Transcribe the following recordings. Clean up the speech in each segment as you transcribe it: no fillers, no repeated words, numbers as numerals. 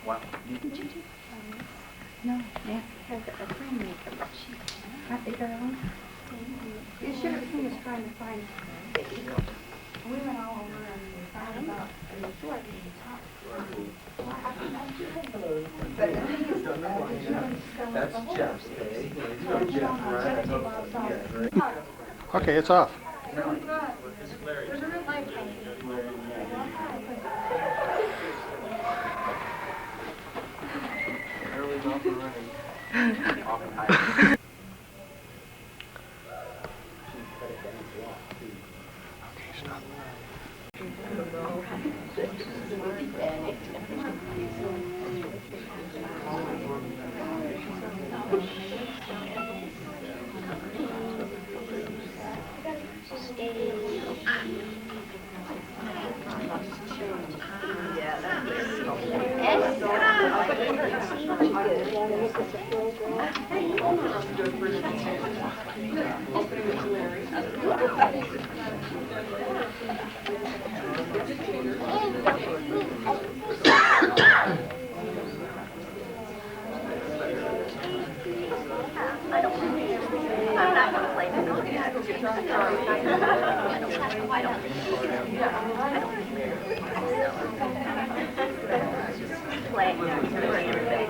Wow. No, Nancy has a friend named Aren't they, darling? You should have seen us trying to find the eagle. We went all over and we found about the short and the top. But the thing is, That's Jeff's day. Jeff, right? Okay, it's off. there's a real life coming. Everybody's off and running. Off and high. Okay, stop. I'm not going to play this. I don't play for everybody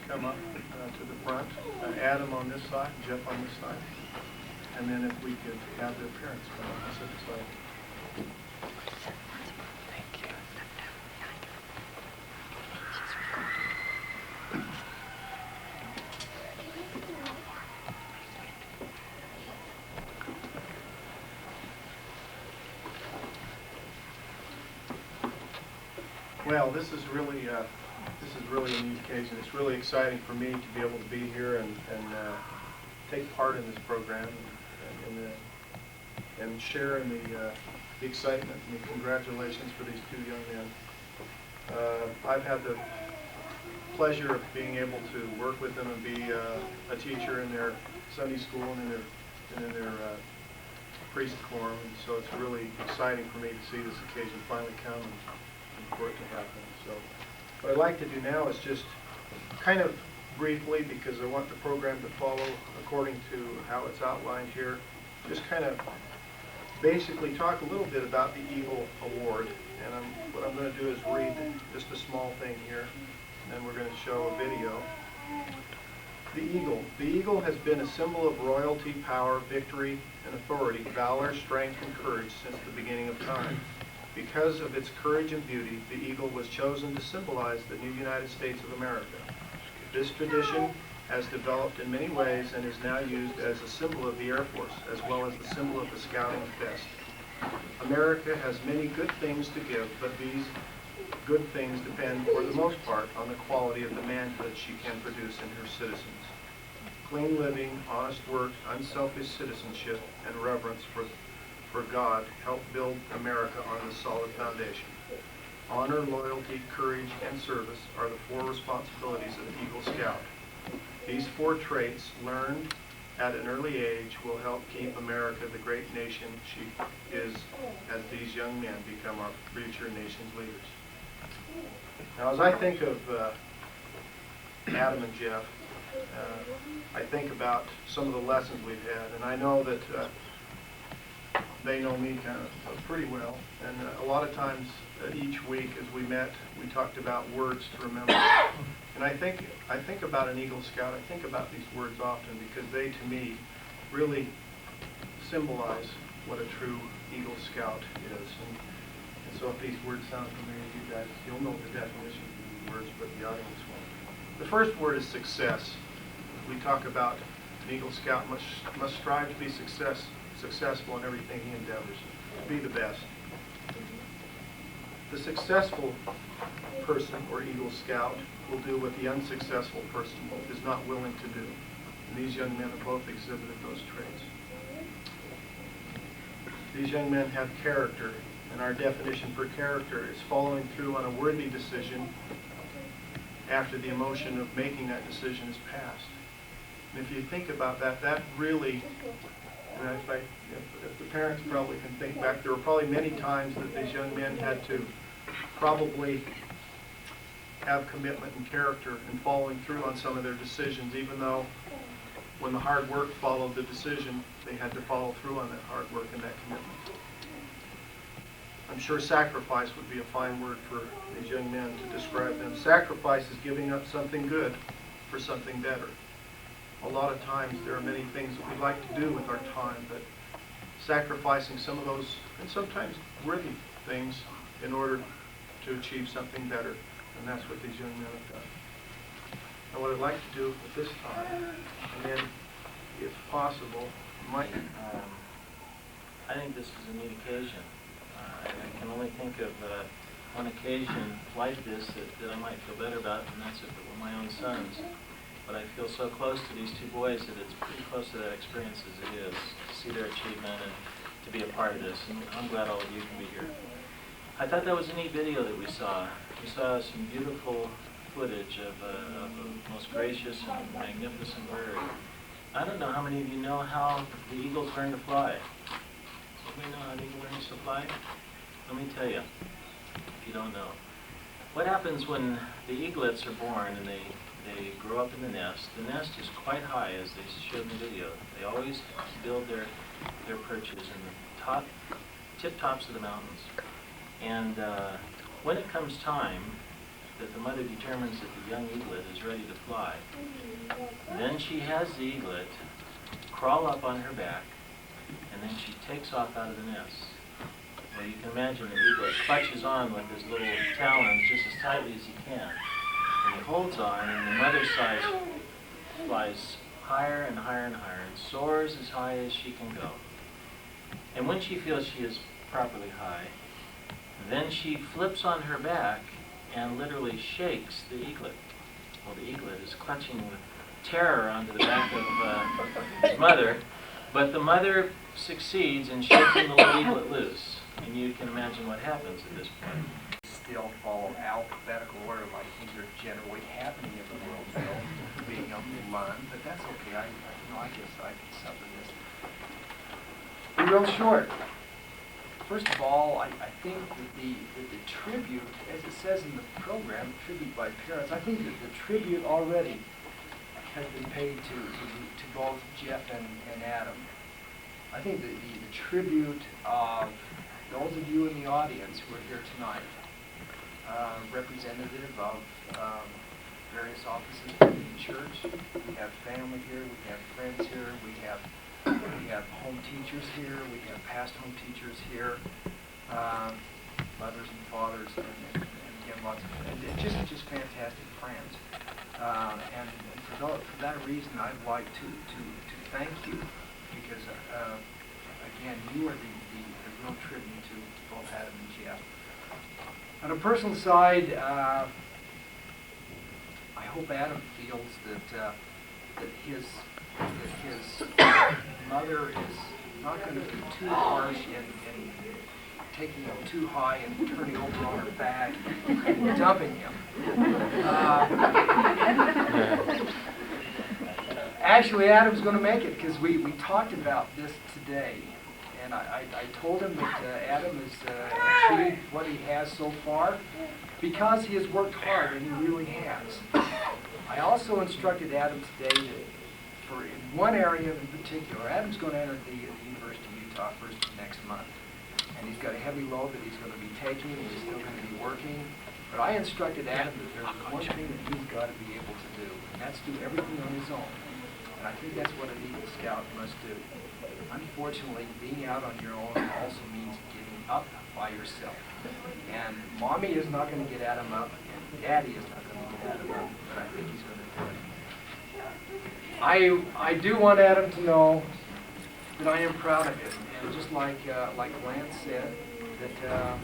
Come up to the front. Adam on this side, Jeff on this side. And then if we could have the parents come up and sit aside. Well, this is really a neat occasion. It's really exciting for me to be able to be here and take part in this program and share in the excitement and the congratulations for these two young men. I've had the pleasure of being able to work with them and be a teacher in their Sunday school and in their priest quorum, and so it's really exciting for me to see this occasion finally come and for it to happen. So what I'd like to do now is just kind of briefly, because I want the program to follow according to how it's outlined here, just kind of basically talk a little bit about the Eagle Award. And what I'm going to do is read just a small thing here, and then we're going to show a video. The Eagle. The eagle has been a symbol of royalty, power, victory, and authority, valor, strength, and courage since the beginning of time. Because of its courage and beauty, the eagle was chosen to symbolize the new United States of America. This tradition has developed in many ways and is now used as a symbol of the Air Force, as well as the symbol of the Scouting Fest. America has many good things to give, but these good things depend, for the most part, on the quality of the manhood she can produce in her citizens. Clean living, honest work, unselfish citizenship, and reverence for God help build America on a solid foundation. Honor, loyalty, courage, and service are the four responsibilities of the Eagle Scout. These four traits, learned at an early age, will help keep America the great nation she is as these young men become our future nation's leaders. Now, as I think of Adam and Jeff, I think about some of the lessons we've had, and I know that they know me kind of pretty well, and a lot of times each week as we met, we talked about words to remember. And I think about an Eagle Scout. I think about these words often because they, to me, really symbolize what a true Eagle Scout is. And so if these words sound familiar to you guys, you'll know the definition of these words, but the audience won't. The first word is success. We talk about an Eagle Scout must strive to be successful in everything he endeavors, to be the best. The successful person or Eagle Scout will do what the unsuccessful person is not willing to do. And these young men have both exhibited those traits. These young men have character And our definition for character is following through on a worthy decision after the emotion of making that decision is passed. And if you think about that, that really, and if the parents probably can think back, there were probably many times that these young men had to probably have commitment and character in following through on some of their decisions, even though when the hard work followed the decision, they had to follow through on that hard work and that commitment. I'm sure sacrifice would be a fine word for these young men to describe them. Sacrifice is giving up something good for something better. A lot of times there are many things that we'd like to do with our time, but sacrificing some of those, and sometimes worthy things, in order to achieve something better. And that's what these young men have done. And what I'd like to do at this time, and then, if possible, Mike. I think this is a neat occasion. I can only think of one occasion like this that I might feel better about, and that's if it were my own sons. But I feel so close to these two boys that it's pretty close to that experience as it is, to see their achievement and to be a part of this. And I'm glad all of you can be here. I thought that was a neat video that we saw. We saw some beautiful footage of a most gracious and magnificent bird. I don't know how many of you know how the eagles learn to fly. Anybody know how the eagle learns to fly? Let me tell you, if you don't know. What happens when the eaglets are born and they grow up in the nest? The nest is quite high, as they showed in the video. They always build their perches in the tip tops of the mountains. And when it comes time that the mother determines that the young eaglet is ready to fly, then she has the eaglet crawl up on her back, and then she takes off out of the nest. Well, you can imagine the eaglet clutches on with his little talons just as tightly as he can. And he holds on, and the mother's side flies higher and higher and higher, and soars as high as she can go. And when she feels she is properly high, then she flips on her back and literally shakes the eaglet. Well, the eaglet is clutching with terror onto the back of his mother, but the mother succeeds in shaking the little eaglet loose. And you can imagine what happens at this point. Still follow alphabetical order like things are generally happening in the world, being on the line, but that's okay. I guess I can suffer this. Be real short. First of all, I think that the tribute, as it says in the program, tribute by parents, I think that the tribute already has been paid to both Jeff and Adam. I think that the tribute of those of you in the audience who are here tonight, representative of various offices within the church. We have family here, we have friends here, we have home teachers here, we have past home teachers here, mothers and fathers, and again lots of just fantastic friends. And for that reason, I'd like to thank you, because again, you are the real tribute to both Adam and Jeff. On a personal side, I hope Adam feels that his mother is not going to be too harsh in taking him too high and turning over on her back and dumping him. Actually, Adam's going to make it, because we talked about this today. And I told him that Adam has achieved what he has so far because he has worked hard, and he really has. I also instructed Adam today that for in one area in particular, Adam's going to enter the University of Utah first next month. And he's got a heavy load that he's going to be taking, and he's still going to be working. But I instructed Adam that there's one thing that he's got to be able to do, and that's do everything on his own. And I think that's what an Eagle Scout must do. Unfortunately, being out on your own also means getting up by yourself. And Mommy is not going to get Adam up, and Daddy is not going to get Adam up, but I think he's going to do it. I do want Adam to know that I am proud of him. And just like Lance said, that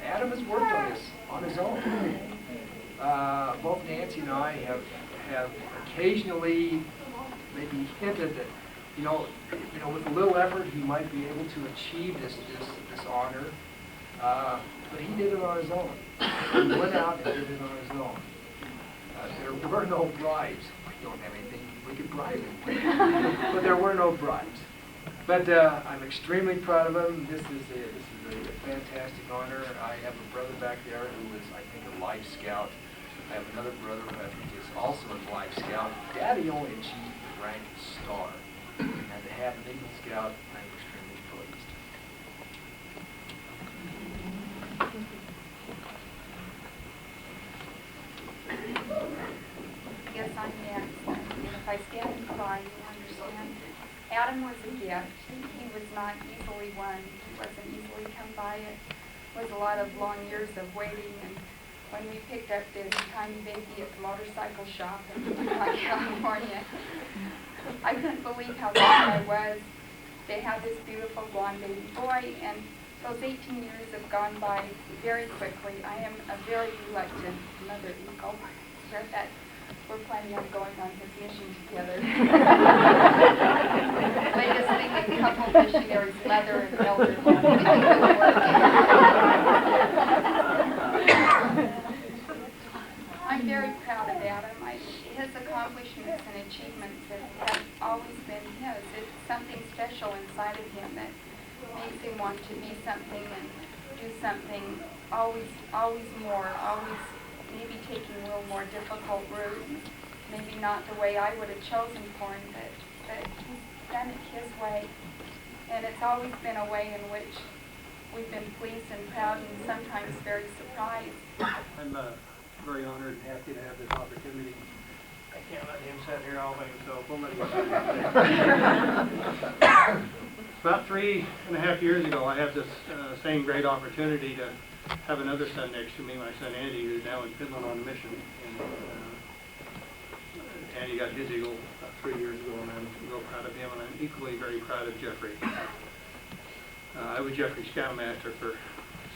Adam has worked on this on his own. Both Nancy and I have occasionally maybe hinted that, with a little effort, he might be able to achieve this honor. But he did it on his own. He went out and did it on his own. There were no bribes. We don't have anything we could bribe him with. But there were no bribes. But I'm extremely proud of him. This is a fantastic honor. I have a brother back there who is, I think, a Life Scout. I have another brother who I think is also a Life Scout. Daddy only achieved the rank of Star. And to have an Eagle Scout, I'm extremely pleased. I guess I'm next. And if I stand and cry, you understand. Adam was a gift. He was not easily won. He wasn't easily come by. It was a lot of long years of waiting. And when we picked up this tiny baby at the motorcycle shop in California, I couldn't believe how lucky I was to have this beautiful blonde baby boy. And those 18 years have gone by very quickly. I am a very reluctant mother eagle. That we're planning on going on his mission together. Latest thing in couple missionaries, mother and elder. I'm very proud of Adam. His accomplishments and achievements have always been his. It's something special inside of him that makes him want to be something and do something always more, always maybe taking a little more difficult route, maybe not the way I would have chosen for him, but he's done it his way. And it's always been a way in which we've been pleased and proud and sometimes very surprised. I'm very honored and happy to have this opportunity. I can't let him sit here all by himself. We'll let him sit here. About 3.5 years ago, I had this same great opportunity to have another son next to me, my son Andy, who's now in Finland on a mission. And Andy got his eagle about 3 years ago, and I'm real proud of him, and I'm equally very proud of Jeffrey. I was Jeffrey's scoutmaster for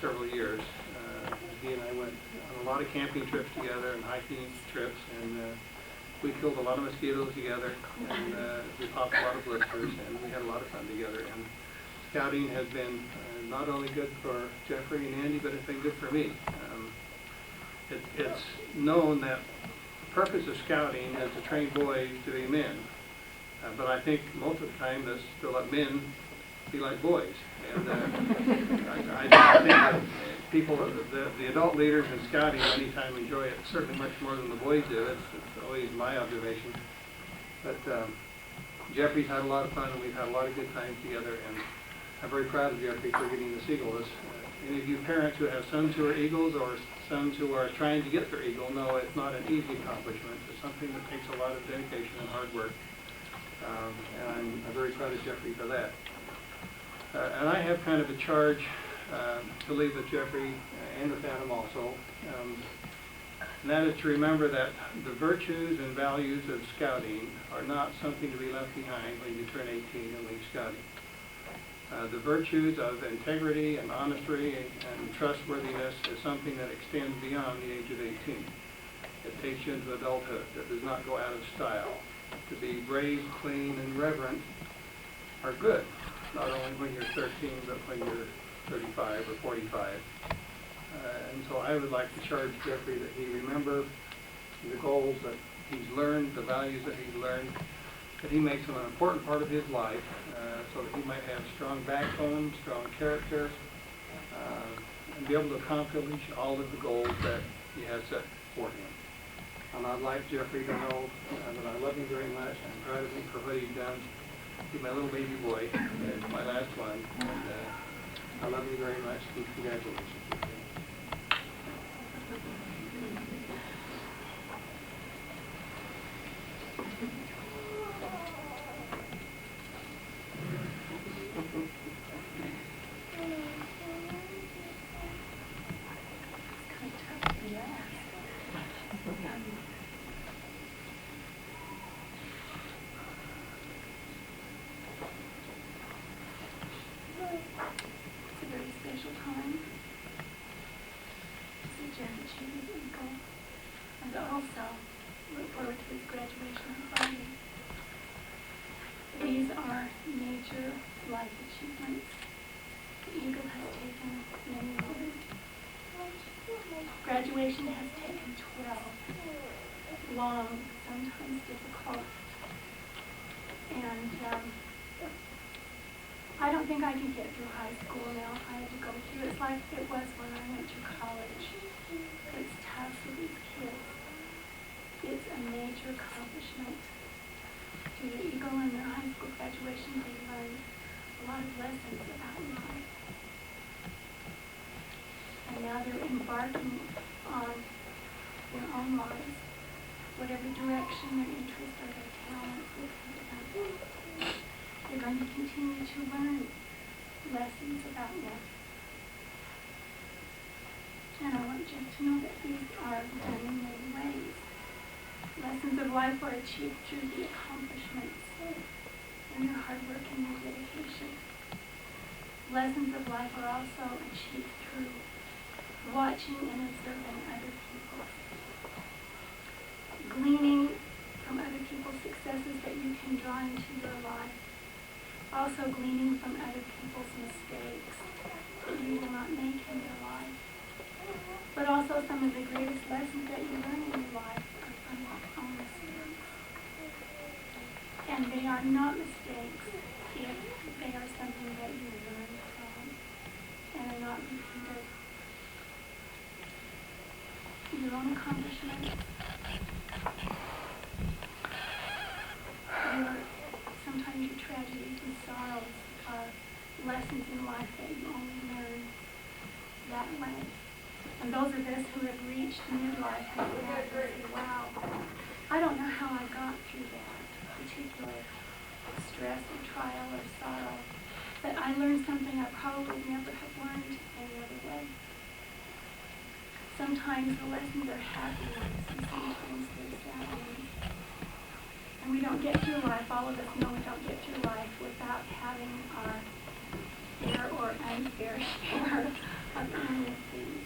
several years. He and I went on a lot of camping trips together and hiking trips, and we killed a lot of mosquitoes together, and we popped a lot of blisters, and we had a lot of fun together. And scouting has been not only good for Jeffrey and Andy, but it's been good for me. It's known that the purpose of scouting is to train boys to be men, but I think most of the time is to let men be like boys. And I think that people, the adult leaders in scouting, many times enjoy it certainly much more than the boys do. It's always my observation. But Jeffrey's had a lot of fun, and we've had a lot of good times together, and I'm very proud of Jeffrey for getting this eagle. Any of you parents who have sons who are eagles or sons who are trying to get their eagle know it's not an easy accomplishment. It's something that takes a lot of dedication and hard work, and I'm very proud of Jeffrey for that. And I have kind of a charge to leave with Jeffrey and with Adam also, and that is to remember that the virtues and values of scouting are not something to be left behind when you turn 18 and leave scouting. The virtues of integrity and honesty and trustworthiness is something that extends beyond the age of 18. It takes you into adulthood. That does not go out of style. To be brave, clean, and reverent are good, not only when you're 13, but when you're 35 or 45. And so I would like to charge Jeffrey that he remember the goals that he's learned, the values that he's learned, that he makes them an important part of his life, so that he might have strong backbone, strong character, and be able to accomplish all of the goals that he has set for him. And I'd like Jeffrey to know that I love him very much. I'm proud of him for what he's done. He's my little baby boy. It's my last one. And I love him very much. And congratulations. It's a very special time. Graduation has taken 12 long, sometimes difficult, and I don't think I could get through high school now if I had to go through. It's like it was when I went to college. It's tough for these kids. It's a major accomplishment. Through the Eagle and their high school graduation, they learned a lot of lessons about life. And now they're embarking on their own lives, whatever direction their interests or their talents will take them. They're going to continue to learn lessons about life. And I want Jeff to know that these are done in many ways. Lessons of life are achieved through the accomplishments and their hard work and their dedication. Lessons of life are also achieved through watching and observing other people. Gleaning from other people's successes that you can draw into your life. Also gleaning from other people's mistakes that you will not make in your life. But also some of the greatest lessons that you learn in your life are from your own mistakes. And they are not mistakes if they are something that you learn from and are not repeated. Your own accomplishments, sometimes your tragedies and sorrows are lessons in life that you only learn that way. And those of us who have reached midlife have had to say, wow, I don't know how I got through that particular stress or trial or sorrow, but I learned something I probably never have learned any other way. Sometimes the lessons are happy ones, and sometimes they're sad ones. And we don't get through life, all of us know we don't get through life without having our fair or unfair share of any of these.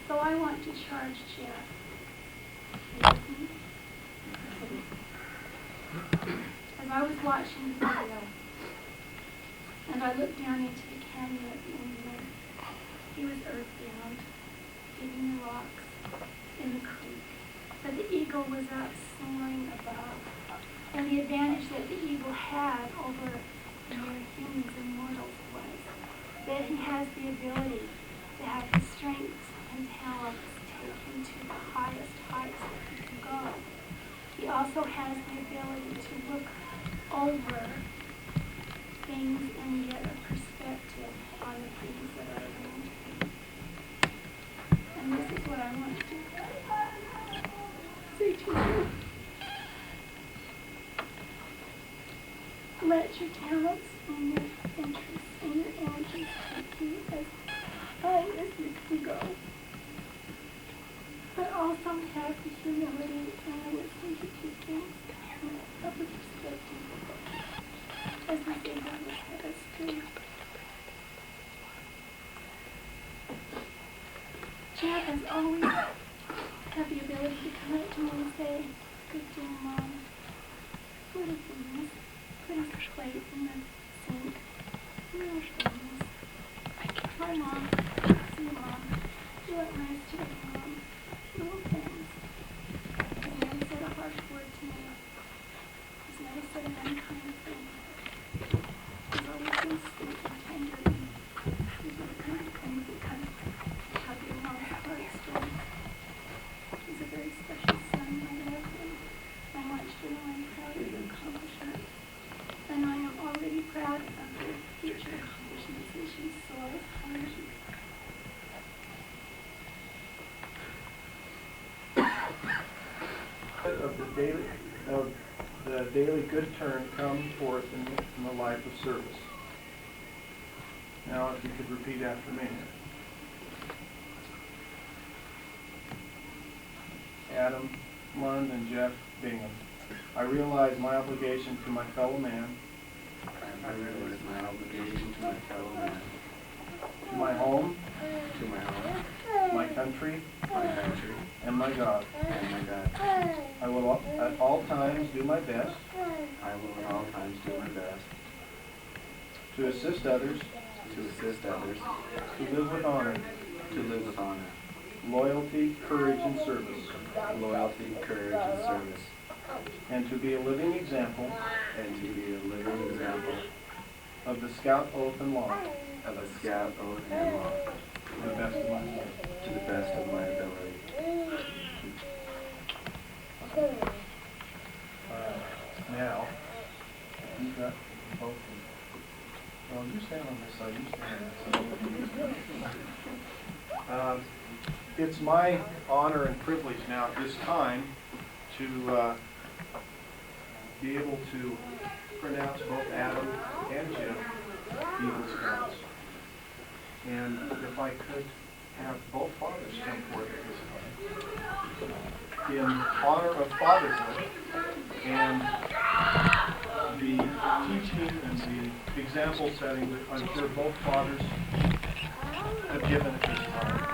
So I want to charge Jeff. As I was watching the video, and I looked down into the canyon at the end there, he was earthbound, hitting the rocks in the creek. But the eagle was up soaring above. And the advantage that the eagle had over mere humans and mortals was that he has the ability to have his strengths and talents take him to the highest heights that he can go. He also has the ability to look over things and get a perspective on the things that are around him. And this is what I want to say to you. Let your talents and your interests and your energies take you as high as you can go. But also have the humility and the wisdom to keep things in a proper perspective as the Savior would have us do. Jeff has always had the ability to come up to me and say, "Good dear Mom, what is this? Put his plate in the sink. Little things. Hi, Mom. See you, Mom. You look nice today, Mom. Little things." He's never said a harsh word to me. He's never said an unkind thing. He's always been sweet and tender. These are the kind of things that kind of have your mom's heartstrings. He's a very special son. I love him. I want you to know I'm proud of your accomplishments. And I am already proud of your future accomplishments as you soar as high as you Of the daily good turn come forth in the life of service. Now, if you could repeat after me. Adam Lund and Jeff Bingham. I realize my obligation to my fellow man, I realize my obligation to my fellow man, to my home, my country, and my God. and my God. I will at all times do my best I will at all times do my best to assist others to assist others to live with honor to live with honor loyalty, courage, and service, loyalty, courage, and service, and to be a living example and to be a living example of the Scout oath and law of a Scout oath and law to the best of my ability. to the best of my ability. Now, you've got both of them. Well, you stand on this side, you stand on this side. It's my honor and privilege now at this time to be able to pronounce both Adam and Jeff Eagle Scouts. And if I could have both fathers come forward at this time in honor of fatherhood and the teaching and the example setting that I'm sure both fathers have given at this time.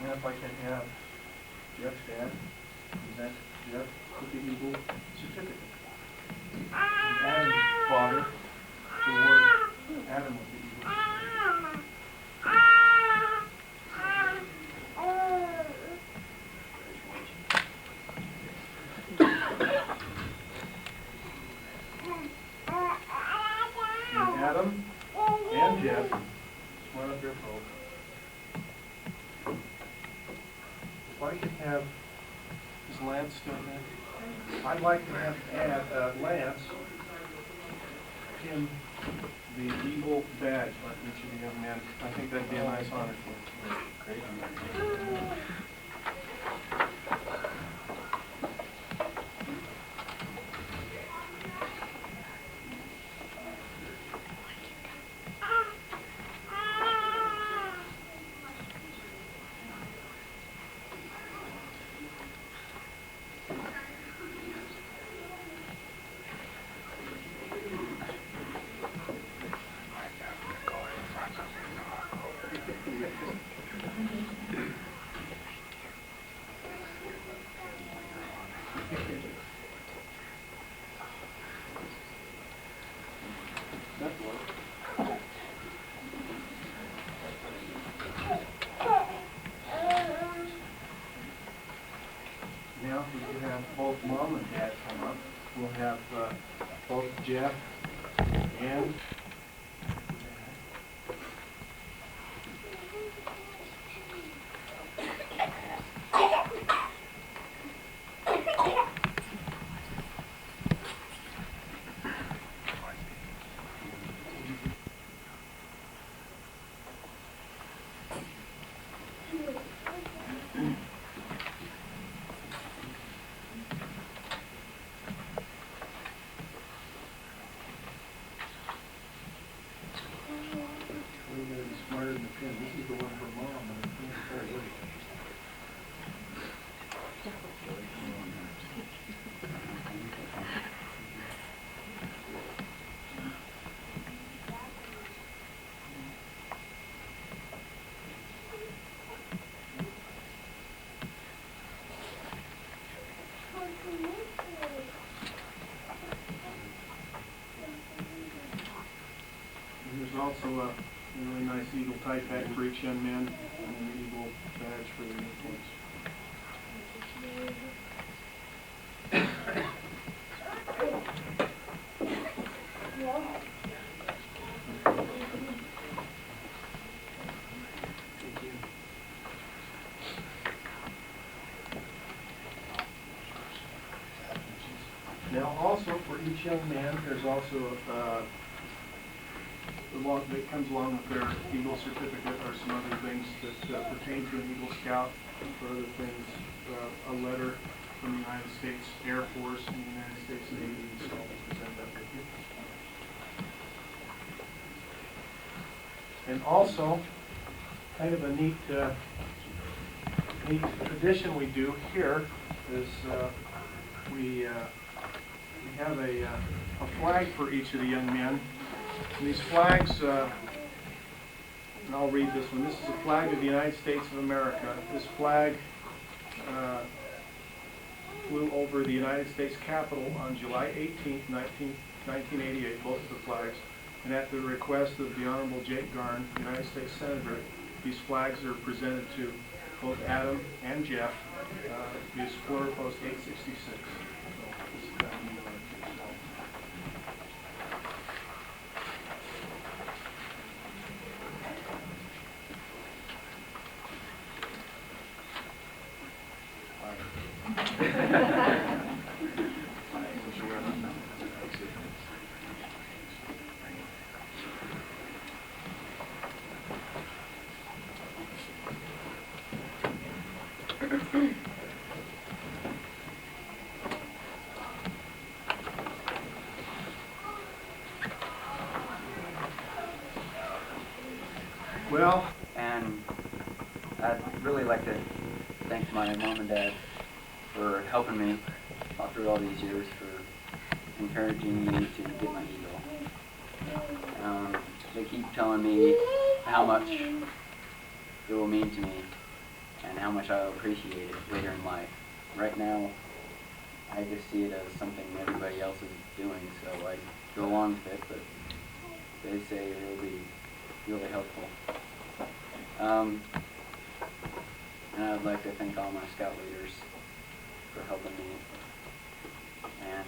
And if I can have Jeff's dad present Jeff with the Eagle certificate. And Adam's father to award Adam with the Eagle certificate. And Adam and Jeff, one up here, folks. If I could have, is Lance still there? I'd like to have Lance pin the Eagle badge on each of the young men. I think that'd be a nice honor for him. Great. Now, if we could have both mom and dad come up, we'll have both Jeff and smarter than the pin. This is the one for mom and the pin's for Woody. And there's also a really nice Eagle tie pack for each young man and an Eagle badge for their uniforms. Thank you. Now also for each young man, there's also that comes along with their Eagle certificate or some other things that pertain to an Eagle Scout. For other things, a letter from the United States Air Force and the United States Navy, so I'll present that with you. And also, kind of a neat tradition we do here is we have a flag for each of the young men. And these flags, and I'll read this one. This is a flag of the United States of America. This flag flew over the United States Capitol on July 18th, 1988, both of the flags. And at the request of the Honorable Jake Garn, United States Senator, these flags are presented to both Adam and Jeff via Explorer Post 866. So, this is that New York. Well, And I'd really like to thank my mom and dad for helping me all through all these years, for encouraging me to get my Eagle. They keep telling me how much it will mean to me and how much I'll appreciate it later in life. Right now, I just see it as something everybody else is doing, so I go along with it, but they say it will be really helpful. And I'd like to thank all my scout leaders for helping me. And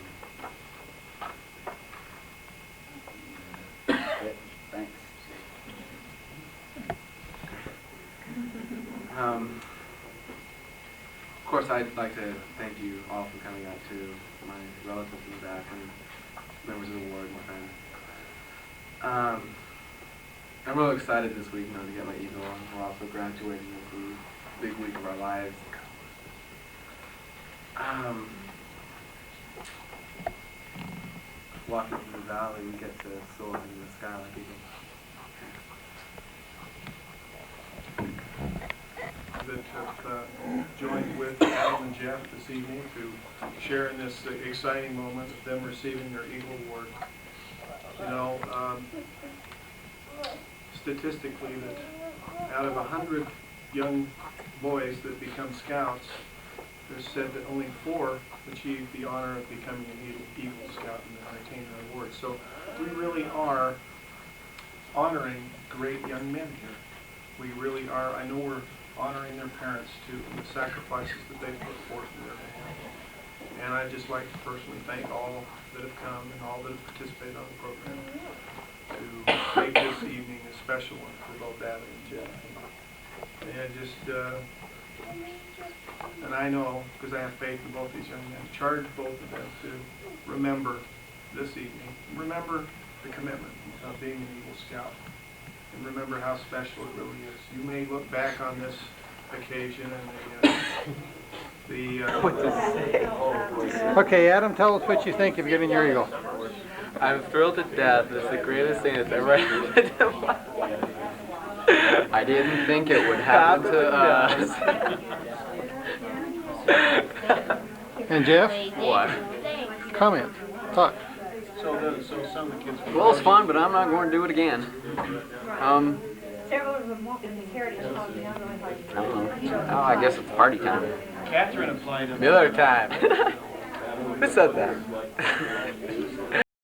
that's it. Thanks. Of course, I'd like to thank you all for coming out to my relatives in the back and members of the ward, my friends. I'm really excited this week, to get my Eagle. We're also graduating at the big week of our lives. Walking through the valley, we get to soar into the sky like eagles. that have joined with Adam and Jeff this evening to share in this exciting moment of them receiving their Eagle Award. You know, statistically, that out of 100 young boys that become scouts, there's said that only 4 achieve the honor of becoming an Eagle Scout and attain an award. So we really are honoring great young men here. We really are. I know we're honoring their parents too, and the sacrifices that they put forth in their behalf. And I'd just like to personally thank all that have come and all that have participated on the program to make this evening a special one for both Adam and Jeff. And just, and I know, because I have faith in both these young men, charge both of them to remember this evening, remember the commitment of being an Eagle Scout, and remember how special it really is. You may look back on this occasion and Okay, Adam, tell us what you think of getting your Eagle. I'm thrilled to death. It's the greatest thing that's ever happened to my life. I didn't think it would happen to us. And Jeff, What? comment, talk. so some of the kids. Well, it's fun, but I'm not going to do it again. Several of them walk in the Heritage Hall, you know, going like. I don't know. Oh, I guess it's party time. Catherine applied. Miller time. Who said that?